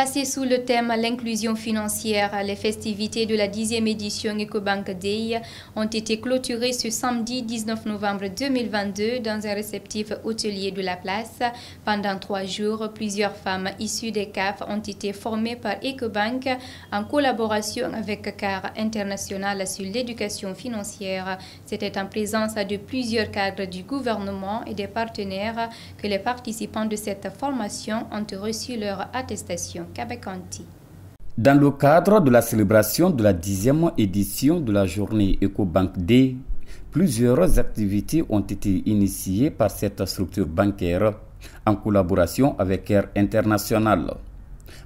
Placées sous le thème l'inclusion financière, les festivités de la 10e édition EcoBank Day ont été clôturées ce samedi 19 novembre 2022 dans un réceptif hôtelier de la place. Pendant 3 jours, plusieurs femmes issues des CAF ont été formées par EcoBank en collaboration avec CAR International sur l'éducation financière. C'était en présence de plusieurs cadres du gouvernement et des partenaires que les participants de cette formation ont reçu leur attestation. Dans le cadre de la célébration de la 10e édition de la journée EcoBank Day, plusieurs activités ont été initiées par cette structure bancaire en collaboration avec CAR International.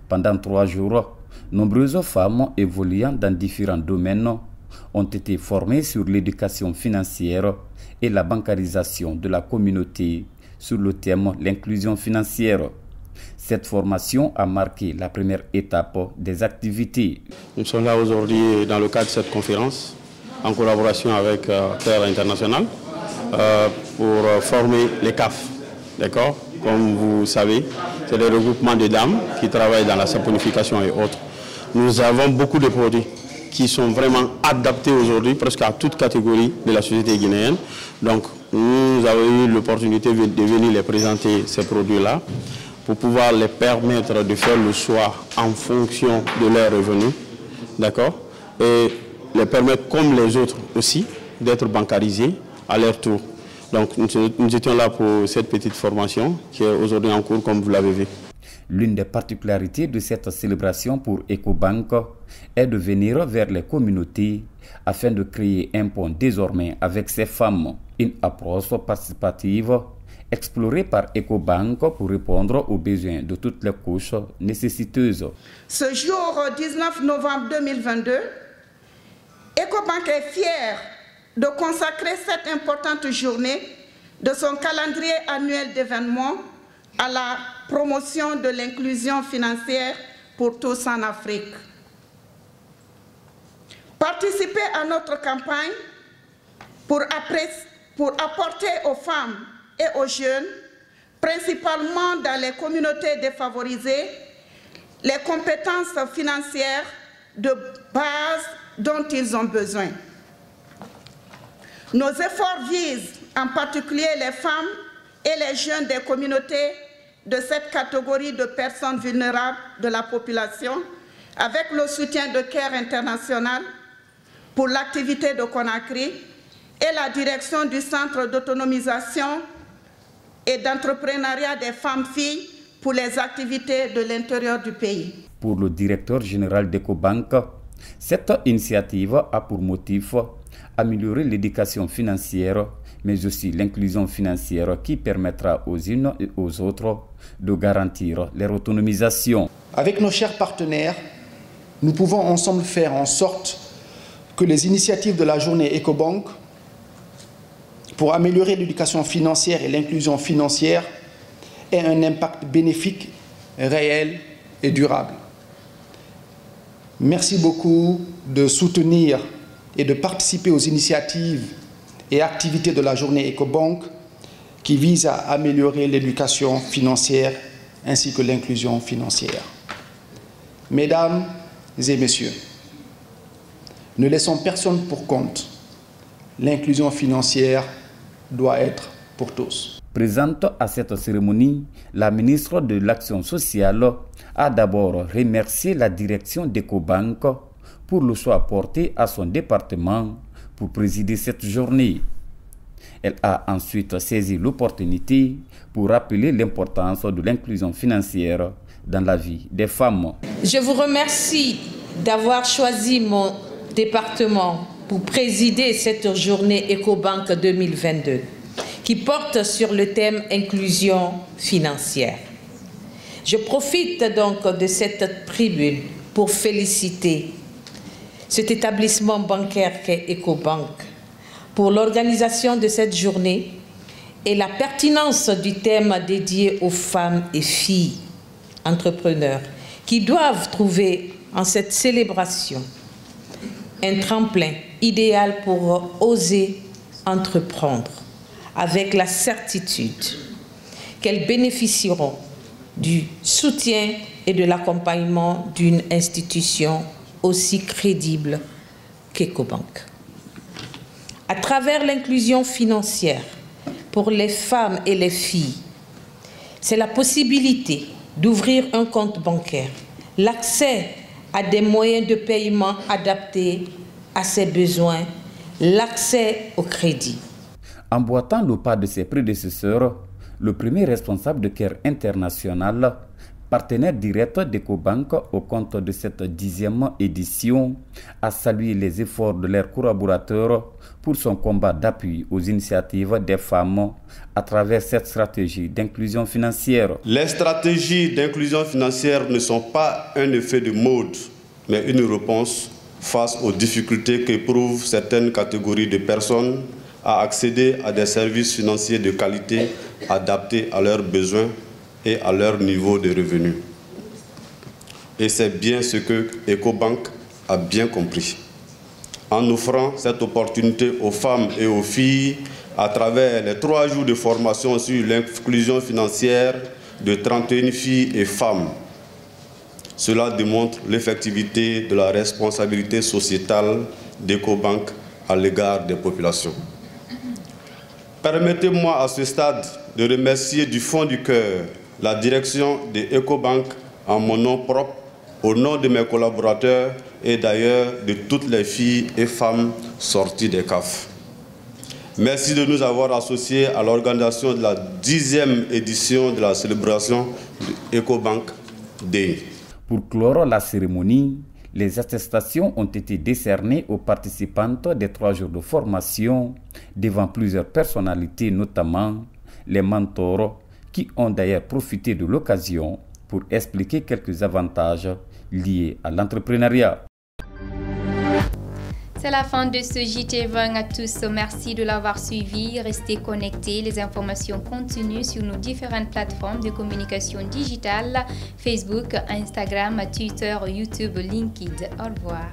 Pendant 3 jours, nombreuses femmes évoluant dans différents domaines ont été formées sur l'éducation financière et la bancarisation de la communauté sur le thème l'inclusion financière. Cette formation a marqué la première étape des activités. Nous sommes là aujourd'hui dans le cadre de cette conférence, en collaboration avec CAR International, pour former les CAF. D'accord ? Comme vous savez, c'est des regroupements de dames qui travaillent dans la saponification et autres. Nous avons beaucoup de produits qui sont vraiment adaptés aujourd'hui presque à toute catégorie de la société guinéenne. Donc, nous avons eu l'opportunité de venir les présenter ces produits-là, pour pouvoir les permettre de faire le choix en fonction de leurs revenus, d'accord, et les permettre, comme les autres aussi, d'être bancarisés à leur tour. Donc nous étions là pour cette petite formation qui est aujourd'hui en cours, comme vous l'avez vu. L'une des particularités de cette célébration pour EcoBank est de venir vers les communautés afin de créer un pont désormais avec ces femmes. Une approche participative explorée par EcoBank pour répondre aux besoins de toutes les couches nécessiteuses. Ce jour 19 novembre 2022, EcoBank est fier de consacrer cette importante journée de son calendrier annuel d'événements à la promotion de l'inclusion financière pour tous en Afrique. Participer à notre campagne pour apporter aux femmes et aux jeunes, principalement dans les communautés défavorisées, les compétences financières de base dont ils ont besoin. Nos efforts visent en particulier les femmes et les jeunes des communautés de cette catégorie de personnes vulnérables de la population, avec le soutien de CAR International pour l'activité de Conakry et la direction du Centre d'autonomisation et d'entrepreneuriat des femmes-filles pour les activités de l'intérieur du pays. Pour le directeur général d'EcoBank, cette initiative a pour motif améliorer l'éducation financière, mais aussi l'inclusion financière qui permettra aux unes et aux autres de garantir leur autonomisation. Avec nos chers partenaires, nous pouvons ensemble faire en sorte que les initiatives de la journée EcoBank pour améliorer l'éducation financière et l'inclusion financière ait un impact bénéfique, réel et durable. Merci beaucoup de soutenir et de participer aux initiatives et activités de la journée EcoBank qui visent à améliorer l'éducation financière ainsi que l'inclusion financière. Mesdames et messieurs, ne laissons personne pour compte. L'inclusion financière doit être pour tous. Présente à cette cérémonie, la ministre de l'Action sociale a d'abord remercié la direction d'EcoBank pour le choix porté à son département pour présider cette journée. Elle a ensuite saisi l'opportunité pour rappeler l'importance de l'inclusion financière dans la vie des femmes. Je vous remercie d'avoir choisi mon département pour présider cette journée EcoBank 2022 qui porte sur le thème inclusion financière. Je profite donc de cette tribune pour féliciter cet établissement bancaire qu'est EcoBank pour l'organisation de cette journée et la pertinence du thème dédié aux femmes et filles entrepreneurs qui doivent trouver en cette célébration un tremplin idéal pour oser entreprendre avec la certitude qu'elles bénéficieront du soutien et de l'accompagnement d'une institution aussi crédible qu'Ecobank. À travers l'inclusion financière pour les femmes et les filles, c'est la possibilité d'ouvrir un compte bancaire, l'accès à des moyens de paiement adaptés à ses besoins, l'accès au crédit. Emboîtant le pas de ses prédécesseurs, le premier responsable de CARE International, partenaire direct d'Ecobank au compte de cette 10e édition, a salué les efforts de leurs collaborateurs pour son combat d'appui aux initiatives des femmes à travers cette stratégie d'inclusion financière. Les stratégies d'inclusion financière ne sont pas un effet de mode, mais une réponse face aux difficultés qu'éprouvent certaines catégories de personnes à accéder à des services financiers de qualité adaptés à leurs besoins et à leur niveau de revenus. Et c'est bien ce que Ecobank a bien compris. En offrant cette opportunité aux femmes et aux filles à travers les 3 jours de formation sur l'inclusion financière de 31 filles et femmes. Cela démontre l'effectivité de la responsabilité sociétale d'Ecobank à l'égard des populations. Permettez-moi à ce stade de remercier du fond du cœur la direction de Ecobank en mon nom propre, au nom de mes collaborateurs et d'ailleurs de toutes les filles et femmes sorties des CAF. Merci de nous avoir associés à l'organisation de la 10e édition de la célébration de Ecobank Day. Pour clore la cérémonie, les attestations ont été décernées aux participantes des 3 jours de formation devant plusieurs personnalités, notamment les mentors, qui ont d'ailleurs profité de l'occasion pour expliquer quelques avantages liés à l'entrepreneuriat. C'est la fin de ce JT20 à tous. Merci de l'avoir suivi. Restez connectés. Les informations continuent sur nos différentes plateformes de communication digitale, Facebook, Instagram, Twitter, YouTube, LinkedIn. Au revoir.